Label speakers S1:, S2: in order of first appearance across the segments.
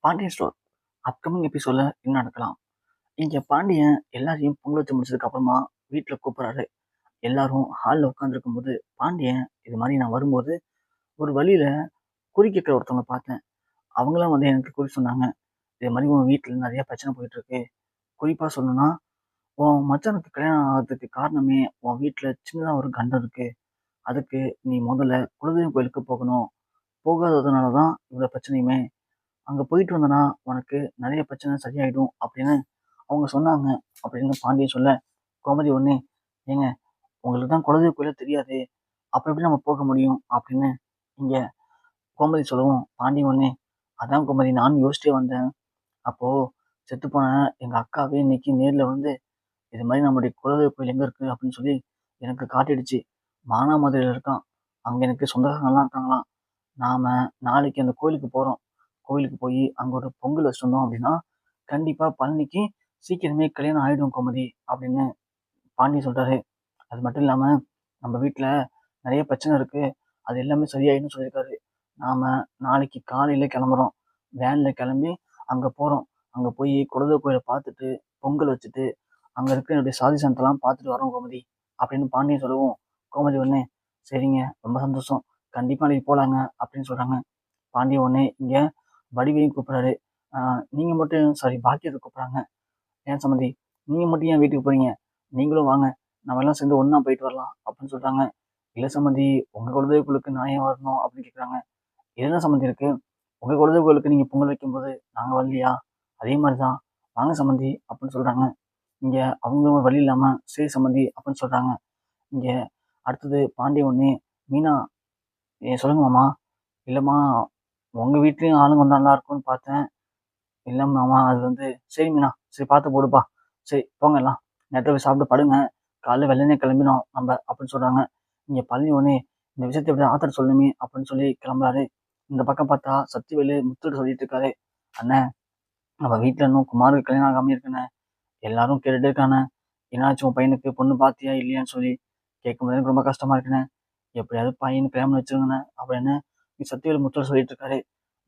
S1: Pandian store upcoming எபிசோட்ல என்ன நடக்கலாம்? இங்க பாண்டியன் எல்லாரையும் பொங்கல் வச்சு முடிச்சதுக்கு அப்புறமா வீட்டில் கூப்பிட்றாரு. எல்லாரும் ஹாலில் உட்காந்துருக்கும் போது பாண்டியன் இது மாதிரி நான் வரும்போது ஒரு வழியில குறி கேட்குற ஒருத்தவங்க பார்த்தேன். அவங்களாம் வந்து எனக்கு குறி சொன்னாங்க. இது மாதிரி உன் வீட்டில் நிறைய பிரச்சனை போயிட்டு இருக்கு. குறிப்பா சொல்லணும்னா உன் மச்சானுக்கு கல்யாணம் ஆகிறதுக்கு காரணமே உன் வீட்டில் சின்னதாக ஒரு கண்டம் இருக்கு. அதுக்கு நீ முதல்ல குலதெய்வம் கோயிலுக்கு போகணும். போகாததுனால தான் இவ்வளோ பிரச்சனையுமே. அங்க போயிட்டு வந்தனா, உனக்கு நெறைய பிரச்சனை சரியாயிடும் அப்படின்னு அவங்க சொன்னாங்க. அப்படின்னு பாண்டியன் சொல்ல, கோமதி உடனே, "ஏங்க உங்களுக்கு தான் குலதெய்வ கோயிலே தெரியாதே. அப்ப எப்படி நம்ம போக முடியும்?" அப்படின்னு இங்க கோமதி சொல்லவும், பாண்டியன் உடனே, "அதான் கோமதி நானும் யோசிச்சிட்டே வந்தேன். அப்போ செத்துப்போன எங்க அக்காவே இன்னைக்கு நேர்ல வந்து, இது மாரி நம்முடைய குலதெய்வ கோயில் எங்க இருக்கு அப்படின்னு சொல்லி எனக்கு காட்டிடுச்சு. மானாமதுரையில இருக்காம். அங்க எனக்கு சொந்தக்காரங்கலாம் இருக்காங்களாம். நாம நாளைக்கு அந்த கோயிலுக்கு போறோம். கோயிலுக்கு போய் அங்க ஒரு பொங்கல் வச்சுட்டு வந்தோம் அப்படின்னா, கண்டிப்பா பழனிக்கு சீக்கிரமே கல்யாணம் ஆயிடும் கோமதி அப்படின்னு பாண்டியன் சொல்றாரு. அது மட்டும் இல்லாம நம்ம வீட்ல நெறைய பிரச்சனை இருக்கு. அது எல்லாமே சரியாயிடும்னு சொல்லியிருக்காரு. நாம நாளைக்கு காலையில கிளம்புறோம். வேன்ல கிளம்பி அங்க போறோம். அங்க போய் குலதெய்வ கோயில பார்த்துட்டு, பொங்கல் வச்சுட்டு, அங்க இருக்க என்னுடைய சாதி சனத்தலாம் பார்த்துட்டு வரோம் கோமதி அப்படின்னு பாண்டியன் சொல்லவும், கோமதி உடனே சரிங்க ரொம்ப சந்தோஷம். கண்டிப்பா நாளைக்கு போலாங்க அப்படின்னு சொல்றாங்க. பாண்டியன் உடனே இங்க வடிவையும் கூப்பிடுறாரு. நீங்க மட்டும் சாரி பாக்கியத்தை கூப்பிடுறாங்க. ஏன் சம்மந்தி நீங்க மட்டும் ஏன் வீட்டுக்கு போறீங்க? நீங்களும் வாங்க. நம்ம எல்லாம் சேர்ந்து ஒண்ணா போயிட்டு வரலாம் அப்படின்னு சொல்றாங்க. இல்ல சம்மந்தி உங்க குலதெய்வ கோயிலுக்கு நான் ஏன் வரணும் அப்படின்னு கேட்குறாங்க. என்ன சம்மந்தி இருக்கு? உங்க குலதெய்வ கோயிலுக்கு நீங்க பொங்கல் வைக்கும்போது நாங்க வரலையா? அதே மாதிரி தான். வாங்க சம்மந்தி அப்படின்னு சொல்றாங்க. இங்க அவங்களும் வழி இல்லாம சரி சம்மந்தி அப்படின்னு சொல்றாங்க. இங்க அடுத்தது பாண்டியன் உடனே மீனா சொல்லுங்க மாமா. இல்லம்மா உங்க வீட்லயும் ஆளுங்க வந்தா நல்லா இருக்கும்னு பார்த்தேன். இல்ல மாமா அது வந்து சரி மீனா சரி பார்த்து போடுப்பா. சரி போங்க எல்லாம். நேரத்துல போய் சாப்பிட்டு படுங்க. காலைல வெள்ளனே கிளம்பினோம் நம்ம அப்படின்னு சொல்றாங்க. இங்க பழனி உடனே இந்த விஷயத்த எப்படி ஆத்தர் சொல்லணுமே அப்படின்னு சொல்லி கிளம்புறாரு. இந்த பக்கம் பார்த்தா சக்திவேலு முத்துட்டு சொல்லிட்டு இருக்காரு. அண்ணே நம்ம வீட்டுல இன்னும் குமாருக்கு கல்யாணம் ஆகாம இருக்குண்ணே. எல்லாரும் கேட்டுட்டே இருக்கானே. என்னாச்சு உன் பையனுக்கு பொண்ணு பாத்தியா இல்லையான்னு சொல்லி கேட்கும்போது எனக்கு ரொம்ப கஷ்டமா இருக்குண்ணே. எப்படியாவது பையனுக்கு கல்யாணம் வச்சிருங்கண்ணே அப்படின்னு சக்திவேலு முத்துட்டு சொல்லிட்டு இருக்காரு.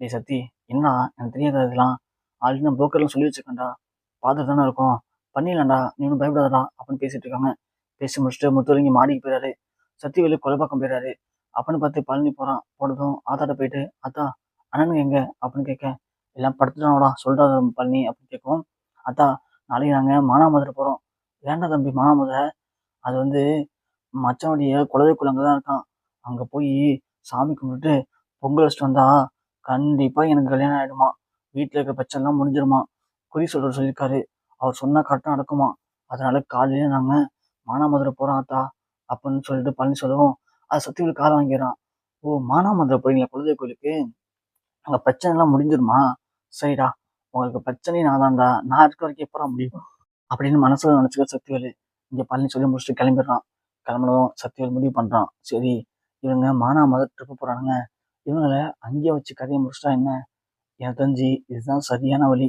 S1: டேய் சக்தி என்னடா எனக்கு தெரியாத இதெல்லாம் ஆல்ரெடி நான் புரோக்கர்லாம் சொல்லி வச்சிருக்கேன்டா. பார்த்துட்டு தானே இருக்கோம். பண்ணிடலாம்டா நீ ஒன்றும் பயப்படாதடா அப்படின்னு பேசிட்டு இருக்காங்க. பேசி முடிச்சுட்டு முத்துவலிங்க மாடிக்கு போயிறாரு. சக்திவேலு கொலைப்பக்கம் போயிறாரு. அப்படின்னு பார்த்து பழனி போறான். போனதும் ஆத்தாட்ட போயிட்டு அத்தா அண்ணனுங்க எங்க அப்படின்னு கேட்க எல்லாம் படுத்துட்டானோடா சொல்றா பழனி அப்படின்னு கேட்கவும் அத்தா நாளைக்கு நாங்கள் மானாமதுரை போகிறோம். ஏன்டா தம்பி மானாமதுரை? அது வந்து மச்சானுடைய குலதெய்வ கோயில் அங்கே தான் இருக்கான். அங்கே போய் சாமி கும்பிட்டுட்டு பொங்கல் வச்சுட்டு வந்தா கண்டிப்பாக எனக்கு கல்யாணம் ஆகிடுமா. வீட்டில் இருக்க பிரச்சனைலாம் முடிஞ்சிருமா. குறி சொல்கிற சொல்லியிருக்காரு. அவர் சொன்னால் கரெக்டாக நடக்குமா. அதனால காலையில நாங்கள் மானாமதுரை போகிறோம் ஆத்தா அப்படின்னு சொல்லிட்டு பழனி சொல்லவும் அது சக்திவேலு காலை வாங்கிறான். ஓ மானாமதுரை போறீங்களா குலதெய்வ கோயிலுக்கு? அங்கே பிரச்சனைலாம் முடிஞ்சிருமா? சரிடா உங்களுக்கு பிரச்சனையும் நான் தான்டா. நான் இருக்க வரைக்கும் எப்படா முடியும் அப்படின்னு மனசுல நினச்சிக்க சக்திவேலு. இங்கே பழனி சொல்லி முடிச்சுட்டு கிளம்பிடுறான். கிளம்புனதும் சக்திவேல் முடிவு பண்ணுறான். சரி இவங்க மானாமதுரை ட்ரிப்பு போகிறானுங்க. இவங்களை அங்கேயே வச்சு கதையை முடிச்சிட்டா என்ன? எனக்கு தெரிஞ்சு இதுதான் சரியான வழி.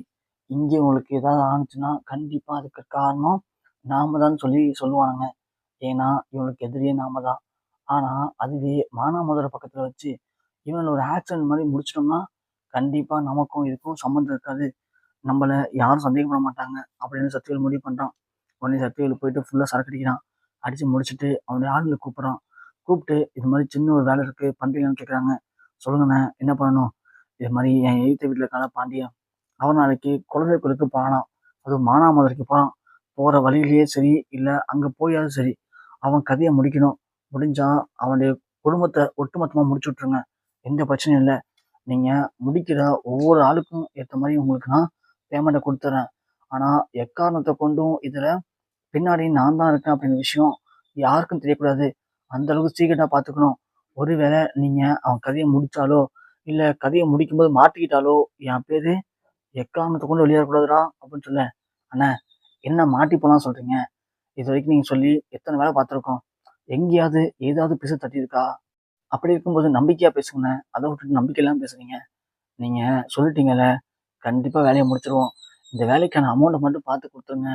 S1: இங்கே உங்களுக்கு ஏதாவது ஆணுச்சுன்னா கண்டிப்பா அதுக்கு காரணம் நாம தான் சொல்லி சொல்லுவானுங்க. ஏன்னா இவங்களுக்கு எதிரியே நாம தான். ஆனா அதுவே மானாமதுரை பக்கத்துல வச்சு இவங்களை ஒரு ஆக்சிடென்ட் மாதிரி முடிச்சிட்டோம்னா கண்டிப்பா நமக்கும் இதுக்கும் சம்மந்தம் இருக்காது. நம்மள யாரும் சந்தேகப்பட மாட்டாங்க அப்படின்னு சக்திவேல் முடிவு பண்றான். உடனே சக்திவேல் போயிட்டு ஃபுல்லா சரக்கு அடிக்கிறான். அடிச்சு முடிச்சுட்டு அவனுடைய ஆளுங்களை கூப்பிடுறான். கூப்பிட்டு இது மாதிரி சின்ன ஒரு வேலை இருக்கு பண்றீங்கன்னு கேட்குறாங்க. சொல்லுங்கண்ணே என்ன பண்ணணும்? இது மாதிரி என் எய்த்த வீட்டில் இருக்கான பாண்டியன் அவன் நாளைக்கு குலதெய்வ கோயிலுக்கு போனான். அதுவும் மானாமதுரைக்கு போனான். போற வழியிலேயே சரி இல்லை அங்க போயாவது சரி அவன் கதையை முடிக்கணும். முடிஞ்சா அவனுடைய குடும்பத்தை ஒட்டுமொத்தமா முடிச்சு விட்டுருங்க. எந்த பிரச்சனையும் இல்லை. நீங்க முடிக்கிற ஒவ்வொரு ஆளுக்கும் ஏற்ற மாதிரி உங்களுக்கு நான் பேமெண்ட்டை கொடுத்துறேன். ஆனா எக்காரணத்தை கொண்டும் இதுல பின்னாடி நான் தான் இருக்கேன் அப்படிங்கிற விஷயம் யாருக்கும் தெரியக்கூடாது. அந்த அளவுக்கு சீக்கிரட்டா பார்த்துக்கணும். ஒருவேளை நீங்க அவன் கதையை முடிச்சாலோ இல்ல கதையை முடிக்கும்போது மாட்டிக்கிட்டாலோ என் பேரு எக்காரணத்தை கொண்டு வெளியேறக்கூடாதுடா அப்படின்னு சொல்ல. அண்ணா என்ன மாட்டி போலாம் சொல்றீங்க? இது வரைக்கும் நீங்க சொல்லி எத்தனை வேலை பார்த்துருக்கோம். எங்கேயாவது ஏதாவது பிசு தட்டி இருக்கா? அப்படி இருக்கும்போது நம்பிக்கையா பேசுங்கண்ணே. அதை விட்டுட்டு நம்பிக்கை இல்லாம பேசுறீங்க. நீங்க சொல்லிட்டீங்கல்ல கண்டிப்பா வேலையை முடிச்சிருவோம். இந்த வேலைக்கான அமௌண்ட்டை மட்டும் பார்த்து கொடுத்துருங்க.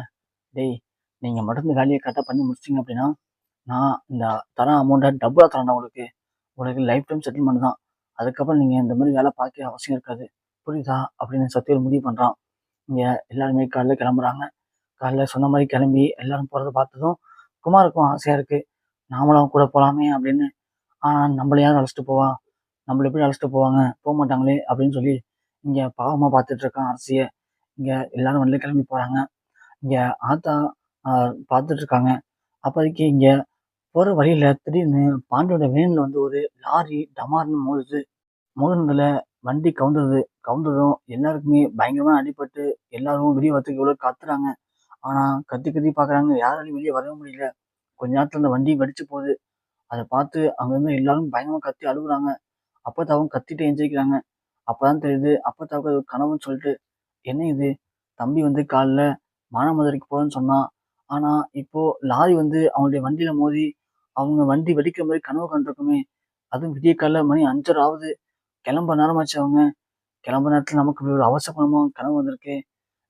S1: டேய் நீங்க மட்டும் இந்த வேலையை கரெக்டாக பண்ணி முடிச்சிட்டிங்க அப்படின்னா நான் இந்த தர அமௌண்ட்டை டபுளாக தரேன்டா உங்களுக்கு. உங்களுக்கு லைஃப் டைம் செட்டில்மெண்ட் தான். அதுக்கப்புறம் நீங்க இந்த மாதிரி வேலை பார்க்க அவசியம் இருக்காது. புரியுதா அப்படின்னு சத்தியல் முடிவு பண்ணுறான். இங்கே எல்லாருமே காலைல கிளம்புறாங்க. காலைல சொன்ன மாதிரி கிளம்பி எல்லாரும் போகிறத பார்த்ததும் குமாருக்கும் ஆசையாக இருக்குது, நாமளும் கூட போகலாமே அப்படின்னு. ஆனால் நம்மள யாரும் அழைச்சிட்டு போவா, நம்மள எப்படி அழைச்சிட்டு போவாங்க, போக மாட்டாங்களே அப்படின்னு சொல்லி இங்கே பாவமாக பார்த்துட்டு இருக்கான் அரசியை. இங்கே எல்லாரும் வெளில கிளம்பி போகிறாங்க. இங்கே ஆத்தா பார்த்துட்டு இருக்காங்க. அப்போதைக்கு இங்கே போகிற வழியில் திடீர்னு பாண்டியோட வேனில் வந்து ஒரு லாரி டமார்னு மோதுது. மோதினதுல வண்டி கவுந்தது. கவுந்ததும் எல்லாருக்குமே பயங்கரமா அடிபட்டு எல்லாரும் வெளிய வரத்துக்கு எவ்வளோ கத்துறாங்க. ஆனா கத்தி கத்தி பார்க்குறாங்க. யாராலையும் வெளிய வரவே முடியல. கொஞ்ச நேரத்துல அந்த வண்டி வெடிச்சு போகுது. அத பார்த்து அங்க இருந்த எல்லாரும் பயங்கரமா கத்தி அழுவுறாங்க. அப்பத்தாவும் கத்திட்டு எந்திரிக்கிறாங்க. அப்பதான் தெரியுது அப்பத்தாவுக்கு அது ஒரு கனவுன்னு சொல்லிட்டு. என்ன இது? தம்பி வந்து காலைல மானாமதுரைக்கு போறேன்னு சொன்னான். ஆனா இப்போ லாரி வந்து அவங்களுடைய வண்டியில மோதி அவங்க வண்டி வெடிக்கிற மாரி கனவு கண்டிருக்குமே. அதுவும் விடியற்காலைல மணி 5:30 ஆகுது. கிளம்ப நேரமாச்சு அவங்க. கிளம்புற நேரத்துல நமக்கு இப்படி ஒரு அவசரமா கனவு வந்திருக்கே.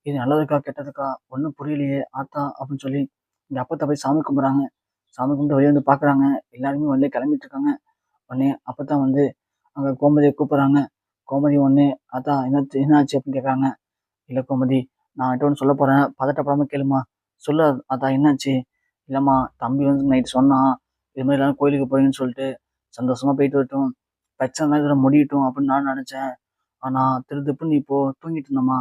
S1: இது நல்லதுக்கா, கெட்டதுக்கா? ஒண்ணும் புரியலையே ஆத்தா அப்படின்னு சொல்லி எங்க அப்பத்தா போய் சாமி கும்பிடுறாங்க. சாமி கும்பிட்டு வெளிய வந்து பார்க்குறாங்க. எல்லாருமே வெளில கிளம்பிட்டு இருக்காங்க. உடனே அப்பத்தா வந்து அங்க கோமதிய கூப்பிடுறாங்க. கோமதி உடனே ஆத்தா என்னாச்சு என்னாச்சு அப்படின்னு கேட்குறாங்க. இல்ல கோமதி, நான் உன்கிட்ட ஒண்ணு சொல்லப் போறேன். பதட்டப்படாம கேளும்மா. சொல்லு ஆத்தா என்னாச்சு? இல்லம்மா, தம்பி வந்து நைட்டு சொன்னான். இது மாதிரி எல்லாரும் கோயிலுக்கு போறீங்கன்னு சொல்லிட்டு சந்தோஷமா போயிட்டு வரட்டும். பிரச்சனைலாம் இதோட முடியட்டும் அப்படின்னு நான் நினைச்சேன். ஆனா திருதிப்புன்னு இப்போ தூங்கிட்டு இருந்தேம்மா.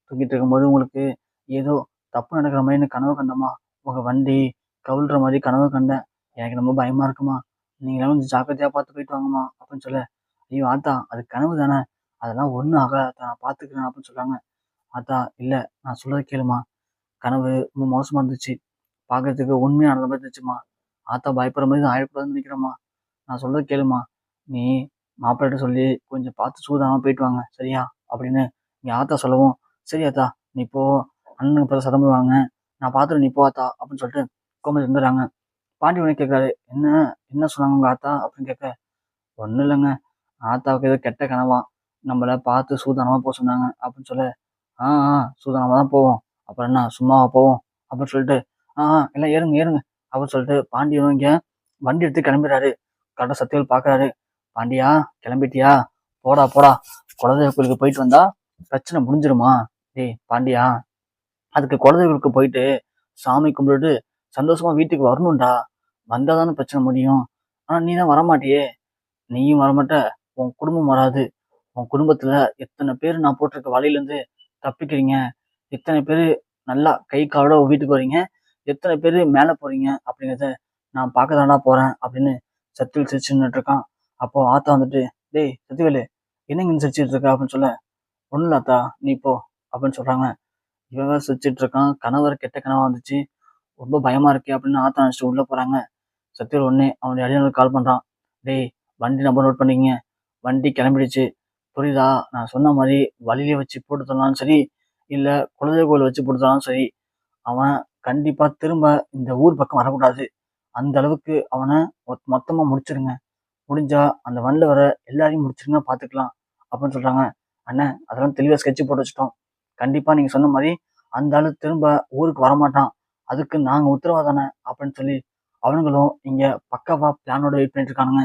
S1: தூங்கிட்டு இருக்கும்போது உங்களுக்கு ஏதோ தப்பு நடக்கிற மாதிரி எனக்கு கனவு கண்டம்மா. உங்க வண்டி கவிழ்ற மாதிரி கனவு கண்டேன். எனக்கு ரொம்ப பயமா இருக்குமா. நீங்களாம் கொஞ்சம் ஜாக்கிரதையா பார்த்து போயிட்டு வாங்கம்மா அப்படின்னு சொல்ல, ஐயோ ஆத்தா அது கனவு தானே, அதெல்லாம் ஒன்றும் ஆகாது ஆத்தா, நான் பார்த்துக்கிறேன் அப்படின்னு சொல்றாங்க. ஆத்தா இல்ல, நான் சொல்றத கேளுமா. கனவு ரொம்ப மோசமா இருந்துச்சு. பார்க்கறதுக்கு உண்மையா நடந்த மாதிரி இருந்துச்சுமா. ஆத்தா பயப்படுற மாதிரி ஆயிடக்கூடாதுன்னு நினைக்கிறேம்மா. நான் சொல்றத கேளுமா. நீ மாப்பிள்ளைகிட்ட சொல்லி கொஞ்சம் பார்த்து சூதானமா போயிட்டு வாங்க சரியா அப்படின்னு எங்க ஆத்தா சொல்லவும், சரி ஆத்தா நீ போ, அண்ணனுக்கு பிறகு சதம் வாங்க, நான் பார்த்துட்டு நீ போ ஆத்தா அப்படின்னு சொல்லிட்டு கோமதி இருந்துடுறாங்க. பாண்டி உடனே கேட்காரு, என்ன என்ன சொன்னாங்க உங்க ஆத்தா அப்படின்னு கேட்க, ஒன்றும் இல்லைங்க, ஆத்தாவுக்கு ஏதோ கெட்ட கனவா, நம்மள பார்த்து சூதானமா போக சொன்னாங்க அப்படின்னு சொல்ல, ஆ ஆ சூதானமா தான் போவோம், அப்புறம் என்ன சும்மாவா போவோம் அப்படின்னு சொல்லிட்டு, எல்லாம் ஏறுங்க ஏறுங்க அப்படின்னு சொல்லிட்டு பாண்டியனும் இங்க வண்டி எடுத்து கிளம்பிடுறாரு. கரெக்டாக சத்தியல் பார்க்குறாரு. பாண்டியா கிளம்பிட்டியா? போடா போடா, குலதெய்வ கோயிலுக்கு போயிட்டு வந்தா பிரச்சனை முடிஞ்சிருமா? டேய் பாண்டியா, அதுக்கு குலதெய்வங்களுக்கு போயிட்டு சாமி கும்பிட்டுட்டு சந்தோஷமா வீட்டுக்கு வரணும்டா. வந்தாதானே பிரச்சனை முடியும். ஆனா நீ தான் வரமாட்டியே. நீயும் வரமாட்ட, உன் குடும்பம் வராது. உன் குடும்பத்துல எத்தனை பேர் நான் போட்டிருக்க வலையிலேருந்து தப்பிக்கிறீங்க, எத்தனை பேர் நல்லா கை காலோட வீட்டுக்கு வரீங்க, எத்தனை பேர் மேலே போறீங்க அப்படிங்கிறத நான் பார்க்க தாண்டா போறேன் அப்படின்னு சத்தியல் சிரிச்சு நின்றுட்டு இருக்கான். அப்போ ஆத்தா வந்துட்டு, டேய் சத்தியவேலு, என்னங்க இங்க சிரிச்சிட்டு இருக்க அப்படின்னு சொல்ல, ஒன்றும் இல்ல ஆத்தா நீ போ அப்படின்னு சொல்றாங்க. இவன் வேற சிரிச்சிட்டு இருக்கான். கணவர் கெட்ட கனவா வந்துச்சு. ரொம்ப பயமா இருக்கே அப்படின்னு ஆத்தா நினைச்சிட்டு உள்ள போறாங்க. சத்தியல் உடனே அவனுடைய அடியானுக்கு கால் பண்றான். டேய் வண்டி நம்பர் நோட் பண்ணிக்கங்க. வண்டி கிளம்பிடுச்சு. புரியுதா? நான் சொன்ன மாதிரி வழியிலே வச்சு போட்டு தரலாலும் சரி, இல்ல குலதெய்வ கோயில் வச்சு போட்டு தரலாலும் சரி, அவன் கண்டிப்பா திரும்ப இந்த ஊர் பக்கம் வரக்கூடாது. அந்த அளவுக்கு அவனை மொத்தமா முடிச்சிருங்க. முடிஞ்சா அந்த வண்டில வர எல்லாரையும் முடிச்சிருங்க பார்த்துக்கலாம் அப்படின்னு சொல்றாங்க. அண்ணே அதெல்லாம் தெளிவா ஸ்கெட்ச் போட்டு வச்சுட்டோம். கண்டிப்பா நீங்க சொன்ன மாதிரி அந்த ஆளு திரும்ப ஊருக்கு வரமாட்டான். அதுக்கு நாங்க உத்தரவாதம் தானே அப்படின்னு சொல்லி அவனுங்களும் இங்க பக்காவா பிளானோட வெயிட் பண்ணிட்டு இருக்கானுங்க.